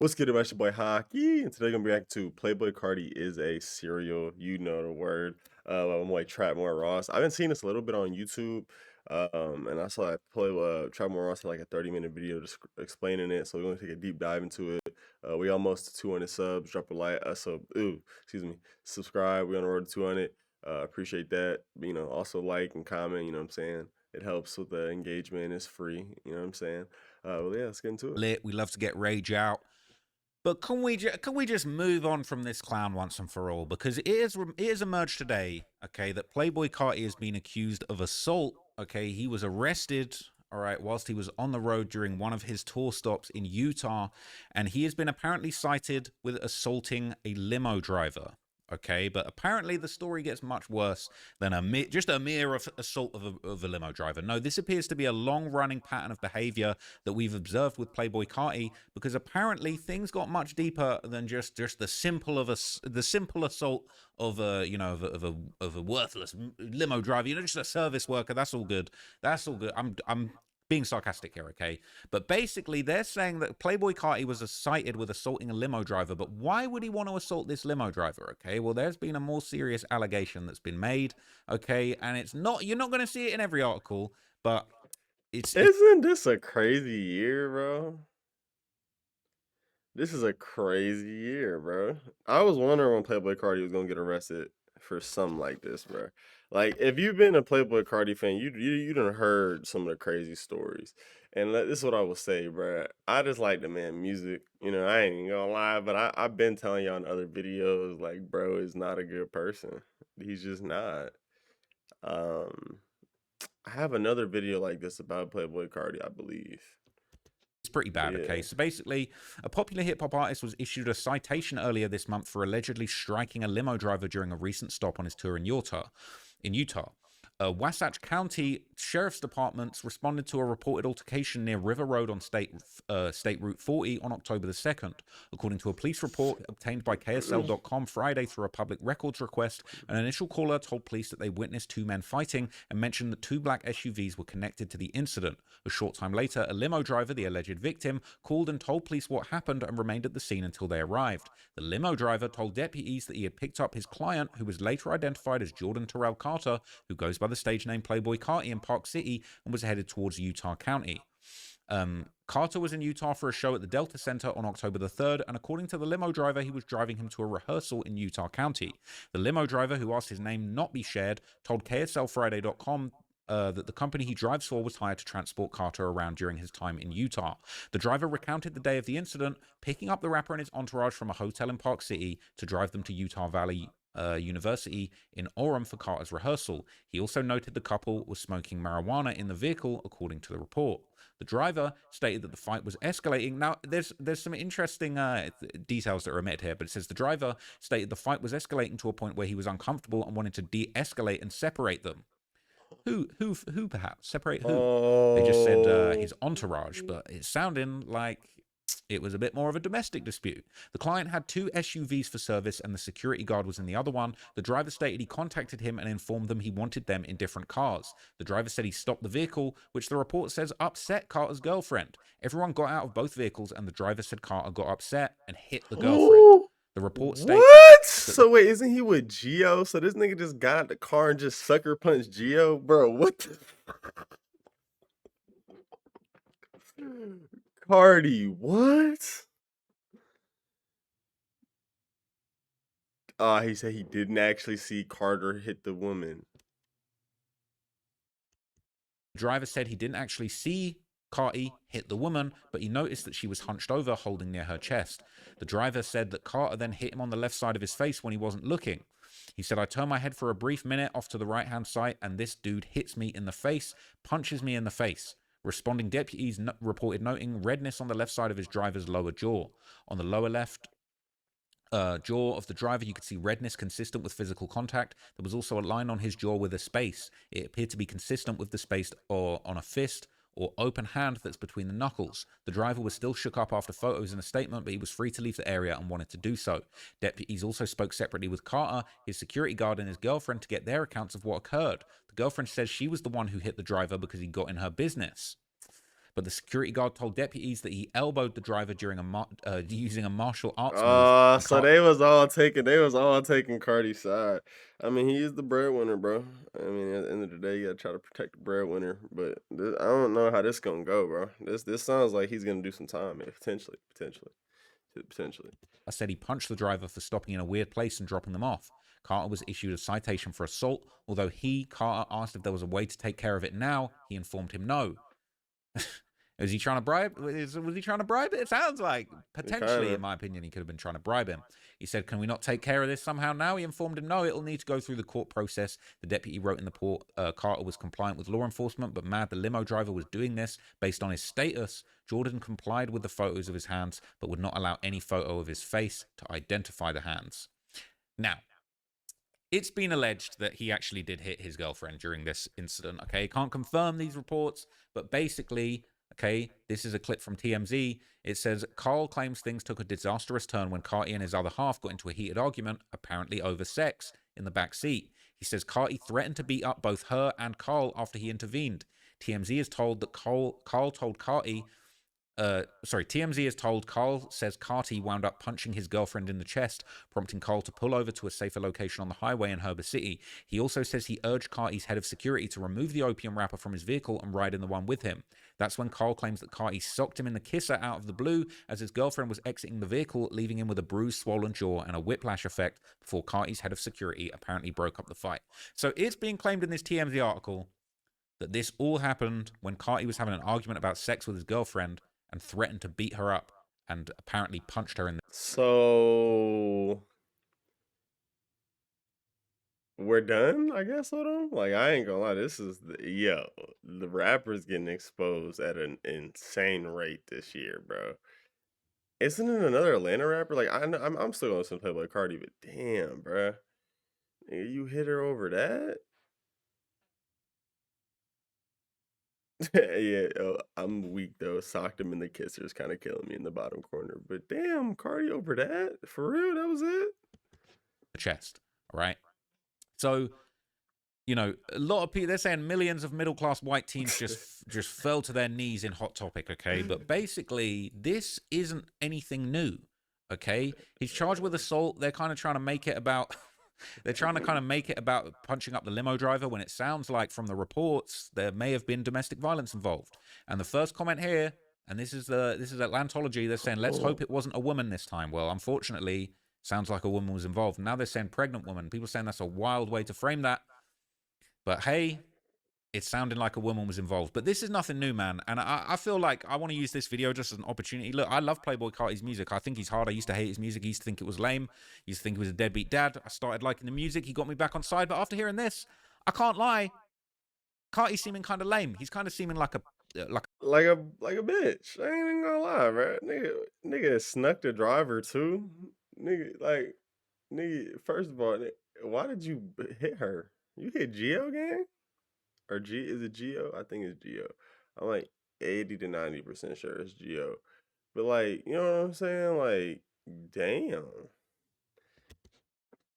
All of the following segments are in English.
What's good, about your boy Haki? And today we're gonna be back to Playboi Carti is a serial, you know the word. My boy Trapmore Ross. I've been seeing this a little bit on YouTube. And I saw that Trapmore Ross had like a 30-minute video just explaining it. So we're gonna take a deep dive into it. We almost 200 subs. Drop a like, excuse me, subscribe. We're on the road to 200. Appreciate that. Also like and comment. You know what I'm saying? It helps with the engagement. It's free. You know what I'm saying? Well, yeah, let's get into it. Lit. We love to get rage out. But can we just move on from this clown once and for all? Because it is emerged today, okay, that Playboi Carti has been accused of assault. Okay, he was arrested, all right, whilst he was on the road during one of his tour stops in Utah, and he has been apparently cited with assaulting a limo driver. Okay, but apparently the story gets much worse than just a mere assault of a limo driver. No, this appears to be a long-running pattern of behavior that we've observed with Playboi Carti, because apparently things got much deeper than just the simple assault of a worthless limo driver. Just a service worker. That's all good. That's all good. I'm being sarcastic here, okay? But basically, they're saying that Playboi Carti was cited with assaulting a limo driver. But why would he want to assault this limo driver, okay? Well, there's been a more serious allegation that's been made, okay? And you're not going to see it in every article, but Isn't this a crazy year, bro? This is a crazy year, bro. I was wondering when Playboi Carti was gonna get arrested for something like this, bro. Like, if you've been a Playboi Carti fan, you done heard some of the crazy stories. And this is what I will say, bro. I just like the man music. I ain't even gonna lie, but I've been telling y'all in other videos, like, bro is not a good person. He's just not. Um, I have another video like this about Playboi Carti, I believe. it's pretty bad, okay? Yeah. So basically, a popular hip-hop artist was issued a citation earlier this month for allegedly striking a limo driver during a recent stop on his tour in Utah. Wasatch County Sheriff's Department responded to a reported altercation near River Road on State Route 40 on October the 2nd. According to a police report obtained by KSL.com Friday through a public records request, an initial caller told police that they witnessed two men fighting and mentioned that two black SUVs were connected to the incident. A short time later, a limo driver, the alleged victim, called and told police what happened and remained at the scene until they arrived. The limo driver told deputies that he had picked up his client, who was later identified as Jordan Terrell Carter, who goes by the stage name Playboi Carti, in Park City, and was headed towards Utah County. Carter was in Utah for a show at the Delta Center on October the 3rd, and according to the limo driver, he was driving him to a rehearsal in Utah County. The limo driver, who asked his name not be shared, told KSLFriday.com that the company he drives for was hired to transport Carter around during his time in Utah. The driver recounted the day of the incident, picking up the rapper and his entourage from a hotel in Park City to drive them to Utah Valley University in Orem for Carter's rehearsal. He also noted the couple was smoking marijuana in the vehicle, according to the report. The driver stated that the fight was escalating. Now, there's some interesting details that are omitted here, but it says the driver stated the fight was escalating to a point where he was uncomfortable and wanted to de-escalate and separate them. Who perhaps? Separate who? They just said his entourage, but it's sounding like it was a bit more of a domestic dispute. The client had two SUVs for service and the security guard was in the other one. The driver stated he contacted him and informed them he wanted them in different cars. The driver said he stopped the vehicle, which the report says upset Carter's girlfriend. Everyone got out of both vehicles and the driver said Carter got upset and hit the girlfriend. The report states... What? So wait, isn't he with Gio? So this nigga just got out the car and just sucker punched Gio? Bro, what the... Cardi, what? He said he didn't actually see Carter hit the woman. The driver said he didn't actually see Carti hit the woman, but he noticed that she was hunched over, holding near her chest. The driver said that Carter then hit him on the left side of his face when he wasn't looking. He said, I turn my head for a brief minute off to the right-hand side, and this dude hits me in the face, punches me in the face. Responding deputies reported noting redness on the left side of his driver's lower jaw. On the lower left jaw of the driver, you could see redness consistent with physical contact. There was also a line on his jaw with a space. It appeared to be consistent with the space on a fist or open hand that's between the knuckles. The driver was still shook up after photos in a statement, but he was free to leave the area and wanted to do so. Deputies also spoke separately with Carter, his security guard, and his girlfriend to get their accounts of what occurred. The girlfriend says she was the one who hit the driver because he got in her business. But the security guard told deputies that he elbowed the driver during using a martial arts move. And So they was all taking Cardi's side. I mean, he is the breadwinner, bro. I mean, at the end of the day, you gotta try to protect the breadwinner. But I don't know how this gonna go, bro. This sounds like he's gonna do some time, man. Potentially. said he punched the driver for stopping in a weird place and dropping them off. Carter was issued a citation for assault, although Carter, asked if there was a way to take care of it now. He informed him no. Was he trying to bribe? Was he trying to bribe it? It sounds like potentially, Kinda. in my opinion, he could have been trying to bribe him. He said, "Can we not take care of this somehow now?" He informed him, "No, it'll need to go through the court process." The deputy wrote in the report, Carter was compliant with law enforcement, but mad the limo driver was doing this based on his status. Jordan complied with the photos of his hands, but would not allow any photo of his face to identify the hands. Now, it's been alleged that he actually did hit his girlfriend during this incident. Okay, can't confirm these reports, but basically, okay, this is a clip from TMZ. It says, Carl claims things took a disastrous turn when Carti and his other half got into a heated argument, apparently over sex, in the back seat. He says Carti threatened to beat up both her and Carl after he intervened. TMZ is told that Carl told Carti TMZ is told Carl says Carti wound up punching his girlfriend in the chest, prompting Carl to pull over to a safer location on the highway in Heber City. He also says he urged Carti's head of security to remove the opium wrapper from his vehicle and ride in the one with him. That's when Carl claims that Carti socked him in the kisser out of the blue as his girlfriend was exiting the vehicle, leaving him with a bruised, swollen jaw and a whiplash effect before Carti's head of security apparently broke up the fight. So it's being claimed in this TMZ article that this all happened when Carti was having an argument about sex with his girlfriend and threatened to beat her up and apparently punched her in the... So we're done, I guess, with him. Like, I ain't gonna lie, the rapper's getting exposed at an insane rate this year, bro. Isn't it another Atlanta rapper? Like, I'm still gonna listen to Playboi Carti, but damn, bro, you hit her over that? Yeah, I'm weak though. Socked him in the kisser's kind of killing me in the bottom corner. But damn, Cardi over that? For real? That was it? chest, all right? So, you know, a lot of people, they're saying millions of middle-class white teens just fell to their knees in Hot Topic, okay? But basically, this isn't anything new, okay? He's charged with assault. They're kind of trying to make it about... They're trying to kind of make it about punching up the limo driver when it sounds like from the reports there may have been domestic violence involved. And the first comment here, and this is Atlantology, they're saying, let's hope it wasn't a woman this time. Well, unfortunately, sounds like a woman was involved. Now they're saying pregnant woman. People are saying that's a wild way to frame that. But hey, it's sounding like a woman was involved. But this is nothing new, man. And I feel like I want to use this video just as an opportunity. Look, I love Playboi Carti's music. I think he's hard. I used to hate his music. I used to think it was lame. I used to think he was a deadbeat dad. I started liking the music. He got me back on side. But after hearing this, I can't lie. Carti's seeming kind of lame. He's kind of seeming like a... Like a bitch. I ain't even gonna lie, bro. Nigga snuck the driver too. Nigga, first of all, why did you hit her? You hit Geo gang? Or is it Geo? I think it's Geo. I'm like 80 to 90% sure it's Geo. But like, you know what I'm saying? Like, damn.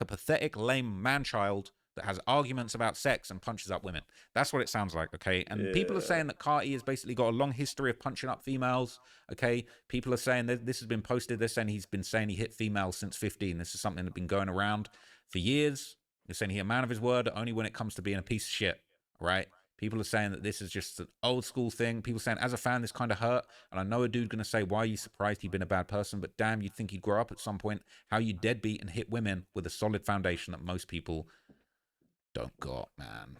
a pathetic, lame man-child that has arguments about sex and punches up women. That's what it sounds like, okay? And people are saying that Carti has basically got a long history of punching up females, okay? People are saying that this has been posted. They're saying he's been saying he hit females since 15. This is something that's been going around for years. They're saying he's a man of his word only when it comes to being a piece of shit, right? People are saying that this is just an old school thing. People saying, as a fan, this kind of hurt. And I know a dude going to say, why are you surprised he'd been a bad person? But damn, you'd think he'd grow up at some point. How you deadbeat and hit women with a solid foundation that most people don't got, man.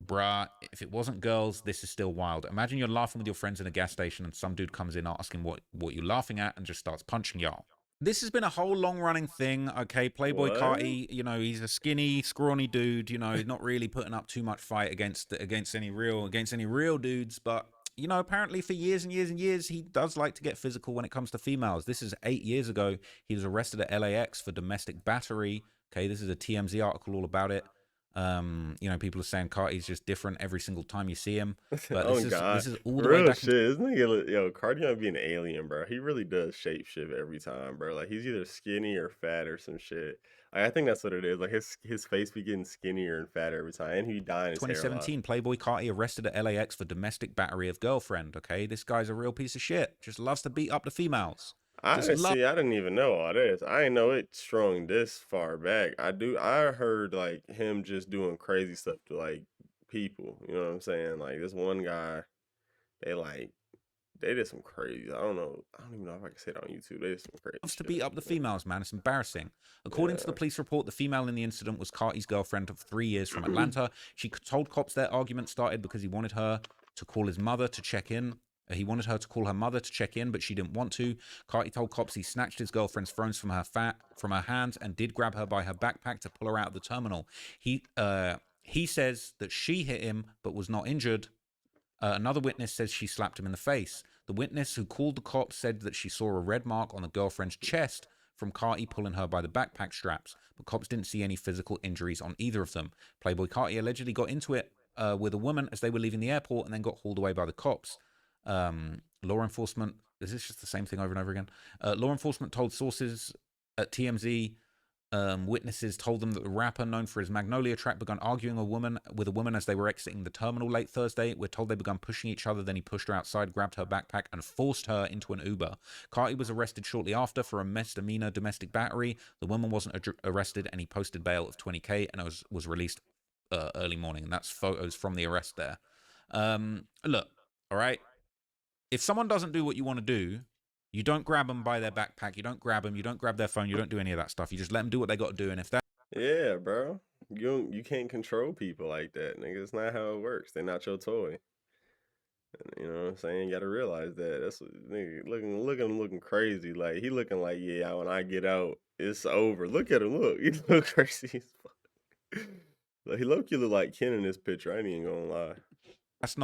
Bruh, if it wasn't girls, this is still wild. Imagine you're laughing with your friends in a gas station and some dude comes in asking what you're laughing at and just starts punching y'all. This has been a whole long-running thing, okay? Playboi Carti, you know, he's a skinny, scrawny dude. You know, he's not really putting up too much fight against any real dudes. But you know, apparently for years and years and years, he does like to get physical when it comes to females. This is 8 years ago. He was arrested at LAX for domestic battery. Okay, this is a TMZ article all about it. You know, people are saying Carti's just different every single time you see him. But Oh this God, is all the way real back shit. This nigga, yo, Cardi might be an alien, bro. He really does shapeshift every time, bro. Like he's either skinny or fat or some shit. Like, I think that's what it is. Like his face be getting skinnier and fatter every time, and he be dyeing his hair a lot. 2017, Playboi Carti arrested at LAX for domestic battery of girlfriend. Okay, this guy's a real piece of shit. Just loves to beat up the females. I Just didn't love. see. I didn't even know all this. I didn't know it strung this far back. I heard like him just doing crazy stuff to like people. You know what I'm saying? Like this one guy, they like they did some crazy. I don't know. I don't even know if I can say it on YouTube. They did some crazy Loves to shit. beat up the females, man. It's embarrassing. According to the Yeah. police report, the female in the incident was Carti's girlfriend of 3 years from Atlanta. She told cops their argument started because he wanted her to call his mother to check in. He wanted her to call her mother to check in, but she didn't want to. Carti told cops he snatched his girlfriend's phones from her hands and did grab her by her backpack to pull her out of the terminal. He says that she hit him but was not injured. Another witness says she slapped him in the face. The witness who called the cops said that she saw a red mark on the girlfriend's chest from Carti pulling her by the backpack straps, but cops didn't see any physical injuries on either of them. Playboi Carti allegedly got into it with a woman as they were leaving the airport and then got hauled away by the cops. Law enforcement, is this just the same thing over and over again? Law enforcement told sources at TMZ witnesses told them that the rapper, known for his Magnolia track, began arguing with a woman as they were exiting the terminal late Thursday. We're told they began pushing each other. Then he pushed her outside, grabbed her backpack, and forced her into an Uber. Carti was arrested shortly after for a misdemeanor domestic battery. The woman wasn't arrested, and he posted bail of $20K and was released early morning. And that's photos from the arrest there. Look, all right. If someone doesn't do what you want to do, you don't grab them by their backpack. You don't grab them. You don't grab their phone. You don't do any of that stuff. You just let them do what they got to do. And if that Yeah, bro. You can't control people like that, nigga. It's not how it works. They're not your toy. You know what I'm saying? You gotta realize that. That's what nigga looking crazy. Like he looking like, yeah, when I get out, it's over. Look at him, look. He look crazy as fuck. Like he look like Ken in this picture. I ain't even gonna lie. that's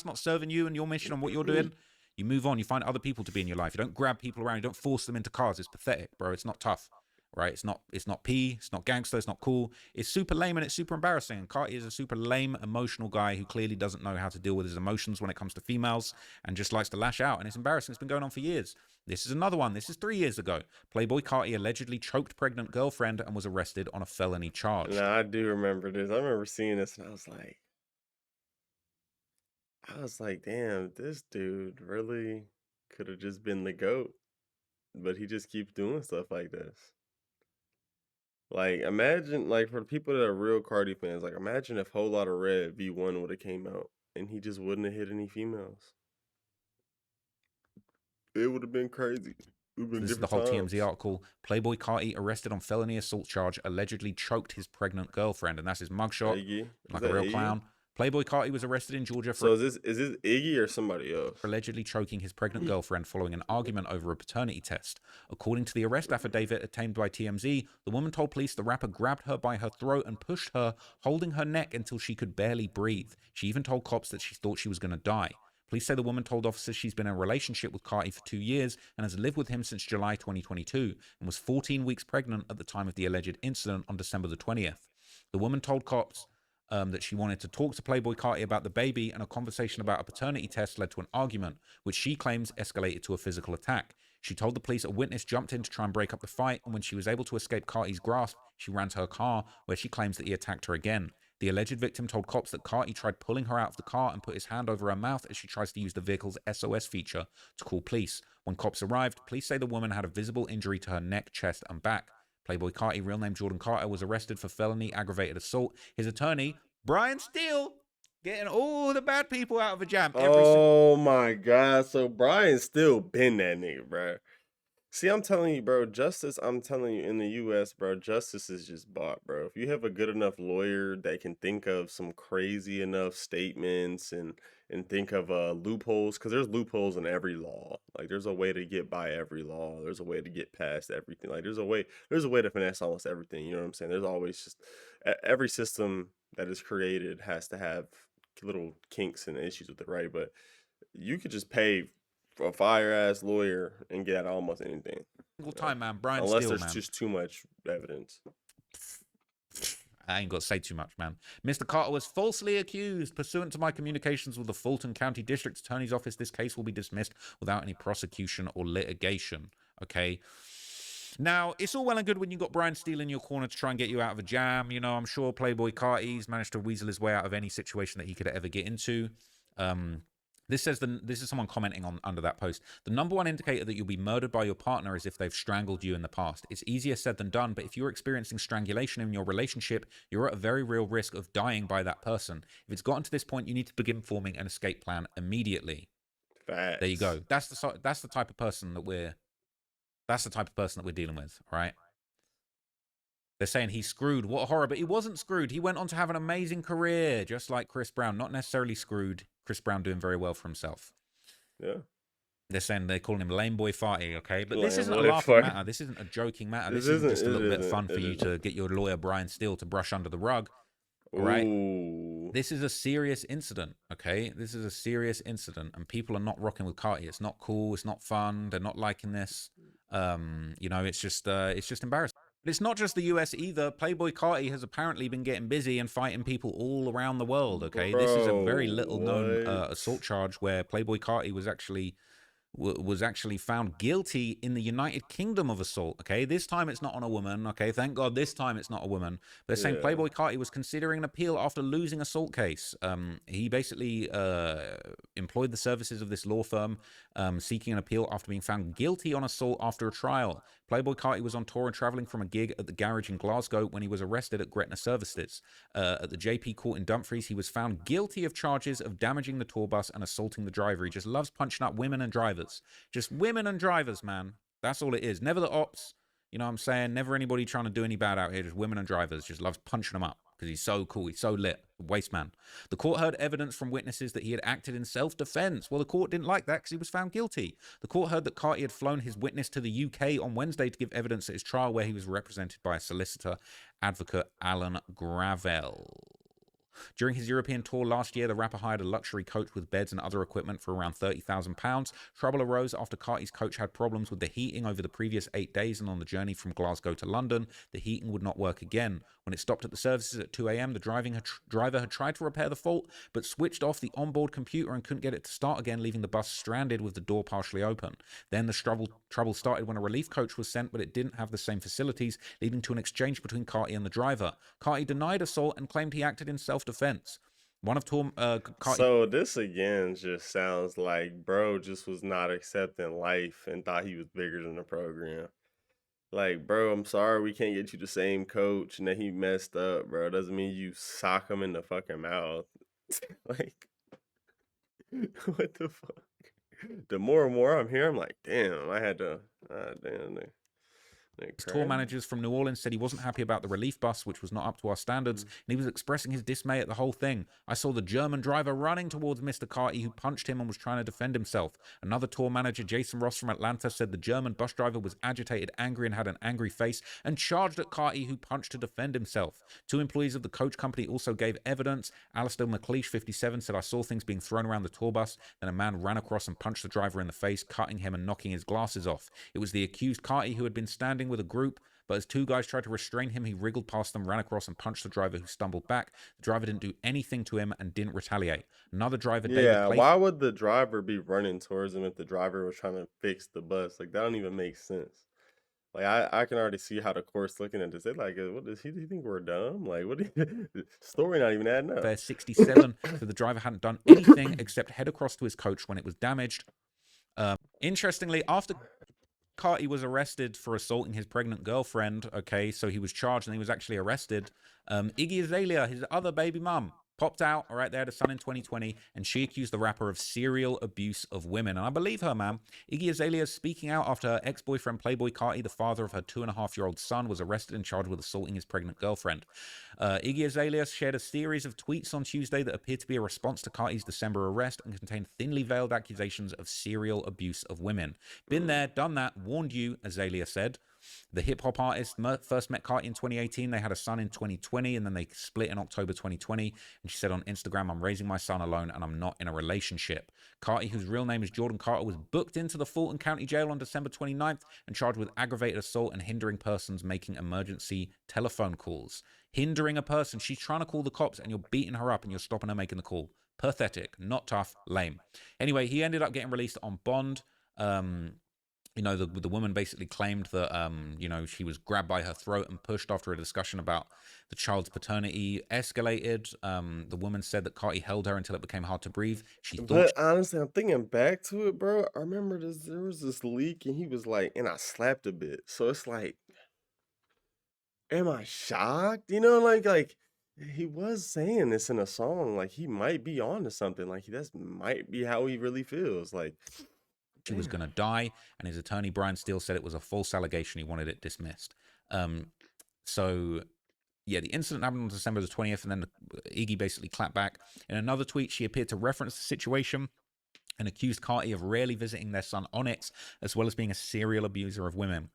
not serving you and your mission on what you're doing, you move on. You find other people to be in your life. You don't grab people around. You don't force them into cars. It's pathetic, bro. It's not tough, right? It's not P. It's not gangster. It's not cool. It's super lame and it's super embarrassing. And Carti is a super lame, emotional guy who clearly doesn't know how to deal with his emotions when it comes to females and just likes to lash out. And it's embarrassing. It's been going on for years. This is another one. This is 3 years ago. Playboi Carti allegedly choked pregnant girlfriend and was arrested on a felony charge. Now I do remember this. I remember seeing this and I was like, damn, this dude really could have just been the GOAT, but he just keeps doing stuff like this. Like, imagine, like, for the people that are real Cardi fans, like, imagine if Whole Lotta Red V1 would have came out and he just wouldn't have hit any females. It would have been crazy. It would have been This is the different whole TMZ times. article. Playboi Carti arrested on felony assault charge, allegedly choked his pregnant girlfriend, and that's his mugshot, Iggy, is like a that real Iggy? clown. Playboi Carti was arrested in Georgia for So is this Iggy or somebody else? allegedly choking his pregnant girlfriend following an argument over a paternity test. According to the arrest affidavit obtained by TMZ, the woman told police the rapper grabbed her by her throat and pushed her, holding her neck until she could barely breathe. She even told cops that she thought she was going to die. Police say the woman told officers she's been in a relationship with Carti for 2 years and has lived with him since July 2022 and was 14 weeks pregnant at the time of the alleged incident on December the 20th. The woman told cops that she wanted to talk to Playboi Carti about the baby, and a conversation about a paternity test led to an argument, which she claims escalated to a physical attack. She told the police a witness jumped in to try and break up the fight, and when she was able to escape Carti's grasp, she ran to her car, where she claims that he attacked her again. The alleged victim told cops that Carti tried pulling her out of the car and put his hand over her mouth as she tries to use the vehicle's SOS feature to call police. When cops arrived, police say the woman had a visible injury to her neck, chest, and back. Playboi Carti, real name Jordan Carter, was arrested for felony aggravated assault. His attorney, Brian Steele, getting all the bad people out of a jam every single. Oh my God. So Brian still been that nigga, bro. See, I'm telling you, bro, justice, I'm telling you, in the US, bro, justice is just bought, bro. If you have a good enough lawyer that can think of some crazy enough statements and think of loopholes, because there's loopholes in every law. Like there's a way to get by every law. There's a way to get past everything. Like there's a way to finesse almost everything. You know what I'm saying? There's always just every system that is created has to have little kinks and issues with it, right? But you could just pay for a fire ass lawyer and get out almost anything, Single you know, time, man. Brian unless Steele, there's man. just too much evidence. I ain't got to say too much, man. Mr. Carter was falsely accused. Pursuant to my communications with the Fulton County District Attorney's Office, this case will be dismissed without any prosecution or litigation. Okay. Now, it's all well and good when you got Brian Steele in your corner to try and get you out of a jam. You know, I'm sure Playboi Carti's managed to weasel his way out of any situation that he could ever get into. This is someone commenting on under that post. The number one indicator that you'll be murdered by your partner is if they've strangled you in the past. It's easier said than done, but if you're experiencing strangulation in your relationship, you're at a very real risk of dying by that person. If it's gotten to this point, you need to begin forming an escape plan immediately. Facts. There you go. That's the type of person that we're dealing with, all right? They're saying he's screwed. What a horror. But he wasn't screwed. He went on to have an amazing career, just like Chris Brown. Not necessarily screwed. Chris Brown doing very well for himself. Yeah. They're saying they're calling him Lameboy Farty, okay? But this isn't a Lameboy laughing Farty. matter. This isn't a joking matter. This This isn't isn't- just a little it bit of isn't, fun for it you isn't. to get your lawyer, Brian Steele, to brush under the rug, all right? Ooh. This is a serious incident, okay? This is a serious incident, and people are not rocking with Carti. It's not cool. It's not fun. They're not liking this. You know, it's just embarrassing. But it's not just the US either. Playboi Carti has apparently been getting busy and fighting people all around the world, okay? This is a very little known assault charge where Playboi Carti was actually found guilty in the United Kingdom of assault, okay? This time it's not on a woman, okay? Thank God this time it's not a woman. But they're saying Playboi Carti was considering an appeal after losing assault case. He basically employed the services of this law firm seeking an appeal after being found guilty on assault after a trial. Playboi Carti was on tour and traveling from a gig at the garage in Glasgow when he was arrested at Gretna Services. At the JP court in Dumfries, he was found guilty of charges of damaging the tour bus and assaulting the driver. He just loves punching up women and drivers. Just women and drivers, man. That's all it is. Never the ops. You know what I'm saying? Never anybody trying to do any bad out here. Just women and drivers. Just loves punching them up because he's so cool. He's so lit. Waste man. The court heard evidence from witnesses that he had acted in self-defense. Well, the court didn't like that because he was found guilty. The court heard that Carti had flown his witness to the UK on Wednesday to give evidence at his trial, where he was represented by a solicitor, advocate Alan Gravel. During his European tour last year, the rapper hired a luxury coach with beds and other equipment for around £30,000. Trouble arose after Carti's coach had problems with the heating over the previous 8 days, and on the journey from Glasgow to London, the heating would not work again. When it stopped at the services at 2 a.m., the driver had tried to repair the fault, but switched off the onboard computer and couldn't get it to start again, leaving the bus stranded with the door partially open. Then the trouble started when a relief coach was sent, but it didn't have the same facilities, leading to an exchange between Carti and the driver. Carti denied assault and claimed he acted in self-defense. One of Carti. So this again just sounds like bro just was not accepting life and thought he was bigger than the program. Like, bro, I'm sorry we can't get you the same coach, and then he messed up, bro. Doesn't mean you sock him in the fucking mouth. Like, what the fuck? The more and more I'm here, I'm like, damn, I had to, damn. Tour managers from New Orleans said he wasn't happy about the relief bus, which was not up to our standards, and he was expressing his dismay at the whole thing. I saw the German driver running towards Mr. Carti, who punched him and was trying to defend himself. Another tour manager, Jason Ross from Atlanta, said the German bus driver was agitated, angry, and had an angry face, and charged at Carti, who punched to defend himself. 2 employees of the coach company also gave evidence. Alistair McLeish, 57, said, I saw things being thrown around the tour bus, then a man ran across and punched the driver in the face, cutting him and knocking his glasses off. It was the accused Carti who had been standing with a group, but as 2 guys tried to restrain him, he wriggled past them, ran across and punched the driver, who stumbled back. The driver didn't do anything to him and didn't retaliate. Another driver, Yeah, why would the driver be running towards him if the driver was trying to fix the bus? Like, that don't even make sense. Like, I can already see how the court's looking at this. They're like, what does he think we're dumb? Like, what? The story not even adding up. Fair 67, so the driver hadn't done anything except head across to his coach when it was damaged. Interestingly, after Carti was arrested for assaulting his pregnant girlfriend, okay, so he was charged and he was actually arrested. Iggy Azalea, his other baby mum, popped out, all right, they had a son in 2020, and she accused the rapper of serial abuse of women. And I believe her, man. Iggy Azalea is speaking out after her ex-boyfriend Playboi Carti, the father of her 2.5-year-old son, was arrested and charged with assaulting his pregnant girlfriend. Iggy Azalea shared a series of tweets on Tuesday that appeared to be a response to Carti's December arrest and contained thinly veiled accusations of serial abuse of women. Been there, done that, warned you, Azalea said. The hip-hop artist first met Carti in 2018. They had a son in 2020, and then they split in October 2020. And she said on Instagram, "I'm raising my son alone, and I'm not in a relationship." Carti, whose real name is Jordan Carter, was booked into the Fulton County Jail on December 29th and charged with aggravated assault and hindering persons making emergency telephone calls. Hindering a person. She's trying to call the cops, and you're beating her up, and you're stopping her making the call. Pathetic, not tough, lame. Anyway, he ended up getting released on bond. You know, the woman basically claimed that, you know, she was grabbed by her throat and pushed after a discussion about the child's paternity escalated. The woman said that Carti held her until it became hard to breathe. She thought... But honestly, I'm thinking back to it, bro. I remember there was this leak, and he was like, and I slapped a bit. So it's like, am I shocked? You know, like he was saying this in a song. Like, he might be on to something. Like, that might be how he really feels. Like, she was going to die, and his attorney Brian Steele said it was a false allegation. He wanted it dismissed. So yeah, the incident happened on December the 20th, and then Iggy basically clapped back. In another tweet, she appeared to reference the situation and accused Carti of rarely visiting their son Onyx, as well as being a serial abuser of women.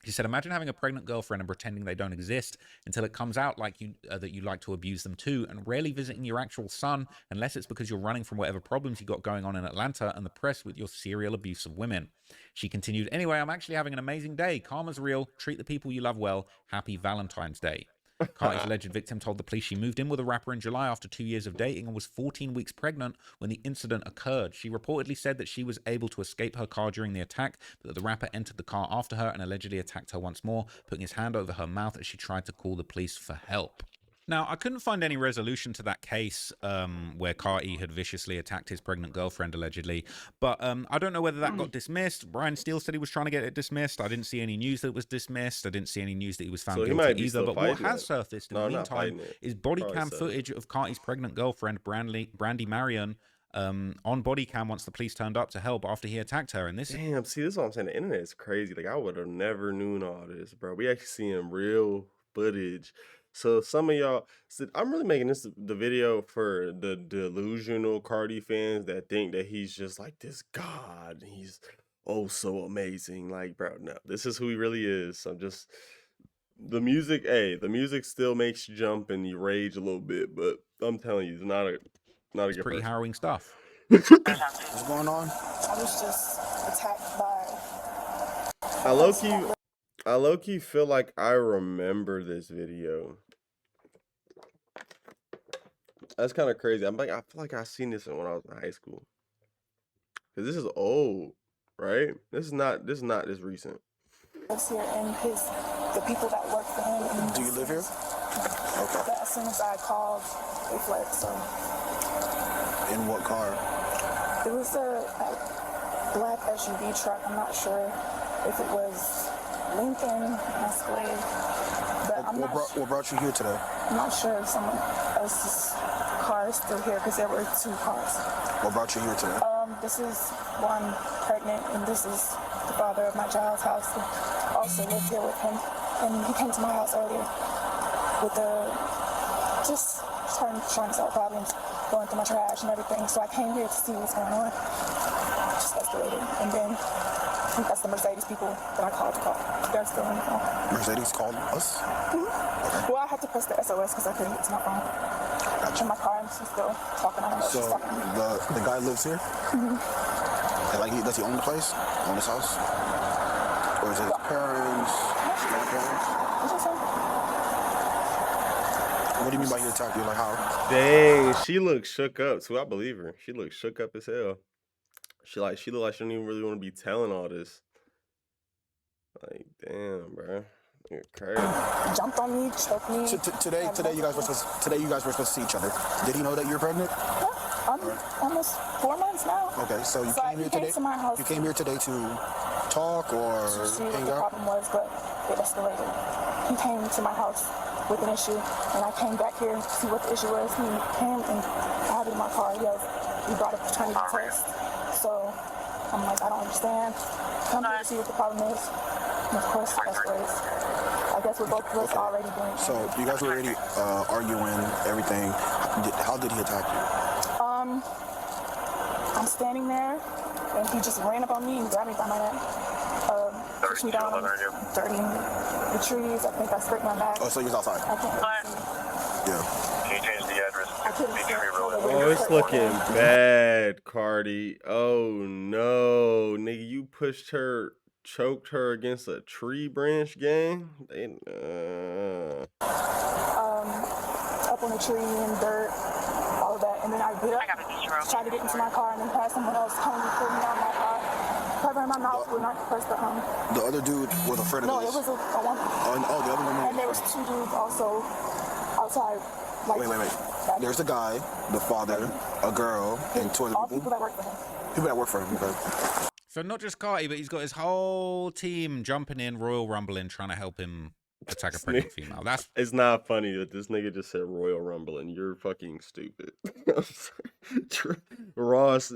She said, "Imagine having a pregnant girlfriend and pretending they don't exist until it comes out like that you like to abuse them too, and rarely visiting your actual son unless it's because you're running from whatever problems you got going on in Atlanta and the press with your serial abuse of women." She continued, "Anyway, I'm actually having an amazing day. Karma's real. Treat the people you love well. Happy Valentine's Day." Carti's alleged victim told the police she moved in with a rapper in July after 2 years of dating and was 14 weeks pregnant when the incident occurred. She reportedly said that she was able to escape her car during the attack, but that the rapper entered the car after her and allegedly attacked her once more, putting his hand over her mouth as she tried to call the police for help. Now, I couldn't find any resolution to that case where Carti had viciously attacked his pregnant girlfriend, allegedly. But I don't know whether that got dismissed. Brian Steele said he was trying to get it dismissed. I didn't see any news that it was dismissed. I didn't see any news that he was found guilty either. But what has surfaced in the meantime is bodycam footage of Carti's pregnant girlfriend, Brandy Marion, on Bodycam once the police turned up to help after he attacked her. And this... Damn, see, this is what I'm saying. The internet is crazy. Like, I would have never known all this, bro. We actually seeing real footage. So some of y'all, I'm really making this the video for the delusional Carti fans that think that he's just like this god. He's oh so amazing. Like, bro, no, this is who he really is. I'm just the music still makes you jump and you rage a little bit, but I'm telling you, it's not a it's good pretty person. harrowing stuff. What's going on? I was just attacked by... I low-key feel like I remember this video. That's kind of crazy. I feel like I seen this when I was in high school. Cause this is old, right? This is not this recent. Lives here and the people that work for him. Do you live here? Okay. But as soon as I called, they fled. So. In what car? It was a black SUV truck. I'm not sure if it was Lincoln, Escalade. But what brought you here today? I'm not sure if someone else's car is still here because there were 2 cars. What brought you here today? This is one pregnant, and this is the father of my child's house who also lived here with him. And he came to my house earlier with just trying to solve problems, going through my trash and everything. So I came here to see what's going on. Just escalated. And then I think that's the Mercedes people that I called to call. They're still on the phone. Mercedes called us? Mm-hmm. Okay. Well, I had to press the SOS because I couldn't get to my phone. In my car, and she's still talking on her. So the guy lives here? Mm-hmm. And like, does he own the place? Own his house? Or is it his parents? Grandparents? What do you mean by he attacked you? Like how? Dang, she looks shook up too. I believe her. She looks shook up as hell. She look like she don't even really want to be telling all this. Like, damn, bro. You're crazy. Jumped on me, choked me. Today you guys were supposed to see each other. Did he know that you were pregnant? Yeah, I'm almost 4 months now. Okay, so you came here today. To my house. You came here today to talk or see what hang the out? problem was, but it escalated. He came to my house with an issue, and I came back here to see what the issue was. He came and I had it in my car. He brought a paternity test. So I'm like, I don't understand. Come here to see what the problem is. And of course, it escalates. I guess we're both of us already doing. So you guys were already arguing everything. How did he attack you? I'm standing there, and he just ran up on me and grabbed me by my neck. pushed me down, dirty the trees. I think I scraped my back. Oh, so you're outside? I can't see. Yeah. Can you change the address? I couldn't see. Oh, it's looking bad, Carti. Oh no, nigga, you pushed her, choked her against a tree branch, gang. Up on a tree and dirt, all of that, and then I get up, try to get into my car, and then pass someone else, Tony, pulled me out of my car, covering my mouth with not press the The other dude was a friend of No, his? it was a woman. Oh, the other woman? And there was 2 dudes also outside. Like, Wait. There's a guy, the father, a girl, and 2 other all people? people that work for him. People that work for him, okay. So not just Carti, but he's got his whole team jumping in, Royal Rumbling, trying to help him attack a pregnant female. That's It's not funny that this nigga just said Royal Rumble and you're fucking stupid. Ross,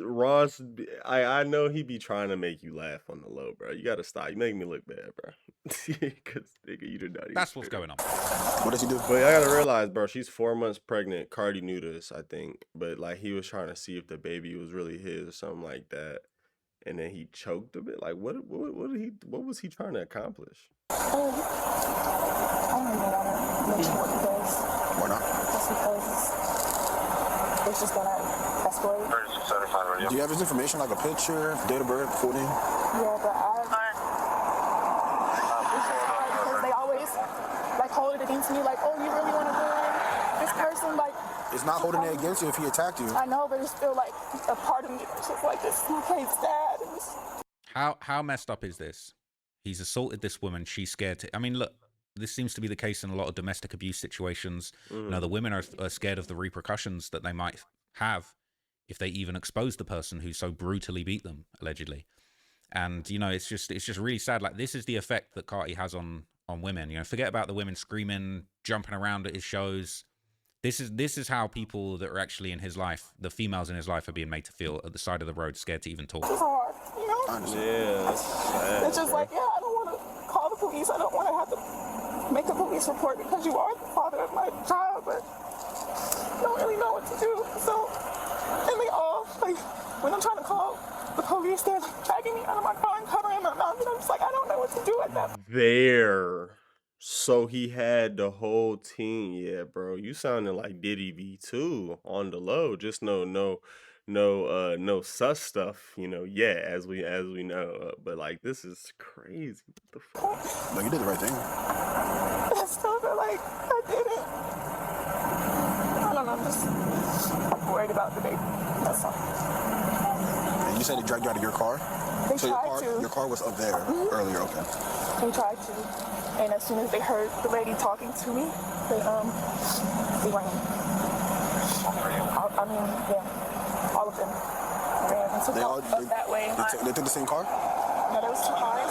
I know he be trying to make you laugh on the low, bro. You gotta stop. You make me look bad, bro. Cause nigga, you did not. that's what's going on. What does he do? But I gotta realize, bro, she's 4 months pregnant. Carti knew this, I think. But like he was trying to see if the baby was really his or something like that. And then he choked a bit. Like what was he trying to accomplish? I don't even want to mention what he does. Why not? Just because it's just gonna escalate. Emergency certified radio. Do you have his information, like a picture, date of birth, full name? Yeah, but it's just hard because they always like hold it against me, like, oh, you really want to ruin this person, like. It's not holding it against you if he attacked you. I know, but it's still like a part of me that's just like this. Okay, it's dad. And it's... How messed up is this? He's assaulted this woman. She's scared to. I mean, look, this seems to be the case in a lot of domestic abuse situations. You know, the women are scared of the repercussions that they might have if they even expose the person who so brutally beat them, allegedly. And you know, it's just really sad. Like, this is the effect that Carti has on women. You know, forget about the women screaming, jumping around at his shows. This is how people that are actually in his life, the females in his life, are being made to feel at the side of the road, scared to even talk. It's hard, you know? Yeah, that's sad. It's just like, yeah, I don't want to call the police. I don't want to have to make a police report because you are the father of my child, but I don't really know what to do. So, and they all, like, when I'm trying to call the police, they're like, dragging me out of my car and covering my mouth, and I'm just like, I don't know what to do at that. So he had the whole team. Yeah, bro. You sounding like Diddy V2 on the low. Just no sus stuff, you know. Yeah, as we know. But like, this is crazy. What the fuck? No, you did the right thing. I still feel like I didn't. I don't know, I'm just worried about the baby. That's all. And you said they dragged you out of your car? They So tried to. your car was up there earlier, okay. They tried to, and as soon as they heard the lady talking to me, they ran. I mean, yeah, all of them ran and took off up that way. They took the same car? No, there was 2 cars.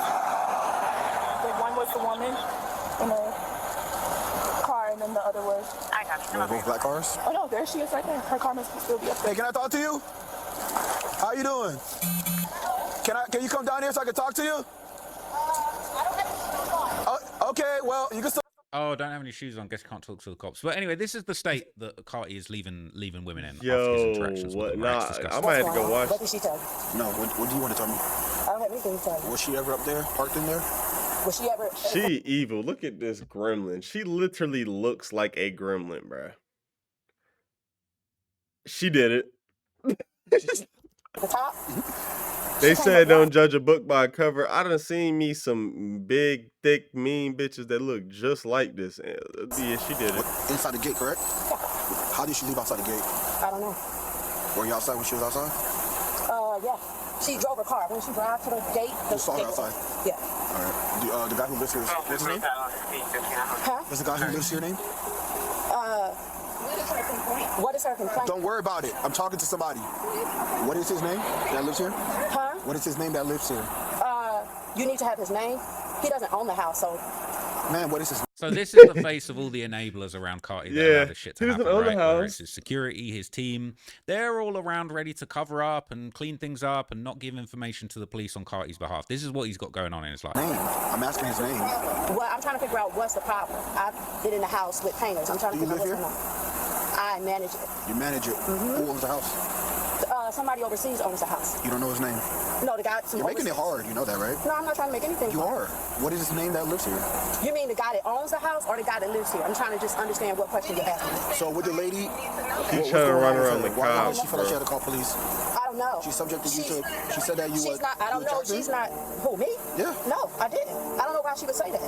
The one was the woman in a car, and then the other was. They were both black cars? Oh no, there she is right there. Her car must still be up there. Hey, can I talk to you? How you doing? Can you come down here so I can talk to you? Okay, well, you can still... Oh, don't have any shoes on. Guess you can't talk to the cops. But anyway, this is the state that Carti is leaving women in after his Yo, interactions with what? them. Nah, It's disgusting. I might have to go watch. What did she tell you? No, what do you want to tell me? I don't have anything to tell you. Was she ever up there, parked in there? Was she ever? She evil. Look at this gremlin. She literally looks like a gremlin, bruh. She did it. At the top? They said don't judge a book by a cover. I done seen me some big, thick, mean bitches that look just like this. Yeah, she did it. Inside the gate, correct? Yeah. How did she leave outside the gate? I don't know. Were you outside when she was outside? Yeah. She drove her car. When she drive to the gate, You saw her outside? Yeah. All right. The guy who lives here, what's his name? Huh? What's the guy who lives here name? What is her complaint? Don't worry about it. I'm talking to somebody. What is his name that lives here? Huh? What is his name that lives here? You need to have his name. He doesn't own the house, so. Man, what is his name? So this is the face of all the enablers around Carti that allow this shit to he happen, doesn't own the right? Whether house. it's his security, his team, they're all around ready to cover up and clean things up and not give information to the police on Carti's behalf. This is what he's got going on in his life. Name. I'm asking his name. Well, I'm trying to figure out what's the problem. I've been in the house with painters. I'm trying to Do you figure out live what's going on. I manage it. You manage it. Who owns the house? Somebody overseas owns the house. You don't know his name? No, the guy from You're making it overseas. hard. You know that, right? No, I'm not trying to make anything You hard. are. What is his name that lives here? You mean the guy that owns the house or the guy that lives here? I'm trying to just understand what question you're asking me. So with the lady, She's trying to run around the Why cops, did she feel like she bro. had to call police? I don't know. She subjected you to. She said that you She's were. not. I don't know. She's not. Who, me? Yeah. No, I didn't. I don't know why she would say that.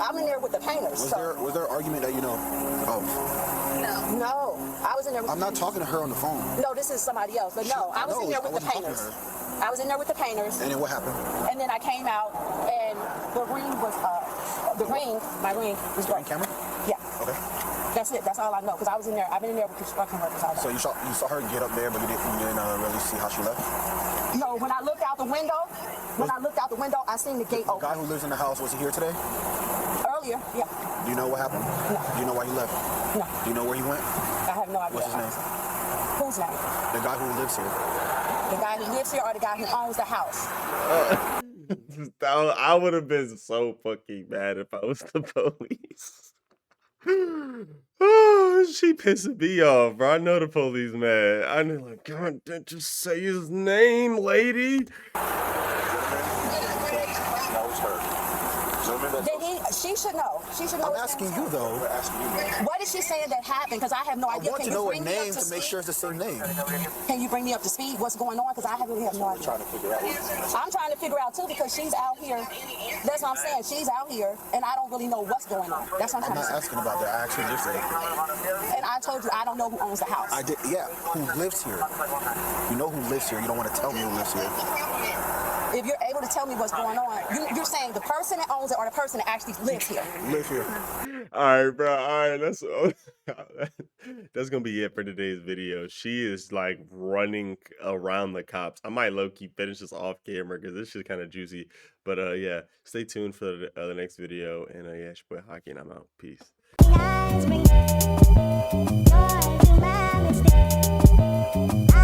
I'm in there with the painters. Was there an argument that you know of? No, I was in there with I'm not talking to her on the phone. No, this is somebody else. But no, I was in there with the painters. I was in there with the painters. And then what happened? And then I came out and the ring was my ring was On right. camera? Yeah. Okay. That's it. That's all I know. Because I was in there. I've been in there with construction workers all day. So you saw her get up there, but you didn't really see how she left? No, when I looked out the window, I seen the gate The open. guy who lives in the house, was he here today? Earlier, yeah. Do you know what happened? No. Do you know why he left? No, Do you know where he went? I have no idea. What's his name? Whose name? The guy who lives here. The guy who lives here or the guy who owns the house? I would have been so fucking mad if I was the police. Oh, she pissing me off, bro. I know the police mad. I know, like, God, don't just say his name, lady. She should know. She should know. I'm asking you though. What is she saying that happened? Because I have no I idea. want Can to you know a bring me up name to make speed? sure it's the same name. Can you bring me up to speed? What's going on? Because I really have no idea. I'm trying to figure out too because she's out here. That's what I'm saying. She's out here, and I don't really know what's going on. That's what I'm I'm trying not to say. asking about that. I actually live there. And I told you I don't know who owns the house. I did. Yeah. Who lives here? You know who lives here. You don't want to tell me who lives here. If you're able to tell me what's going on, you're saying the person that owns it or the person that actually lives here. Live here. All right, bro. All right, that's gonna be it for today's video. She is like running around the cops. I might low key finish this off camera because this is kind of juicy. But yeah, stay tuned for the next video. And yeah, it's your boy Haki, and I'm out. Peace. Eyes bring your my mistake.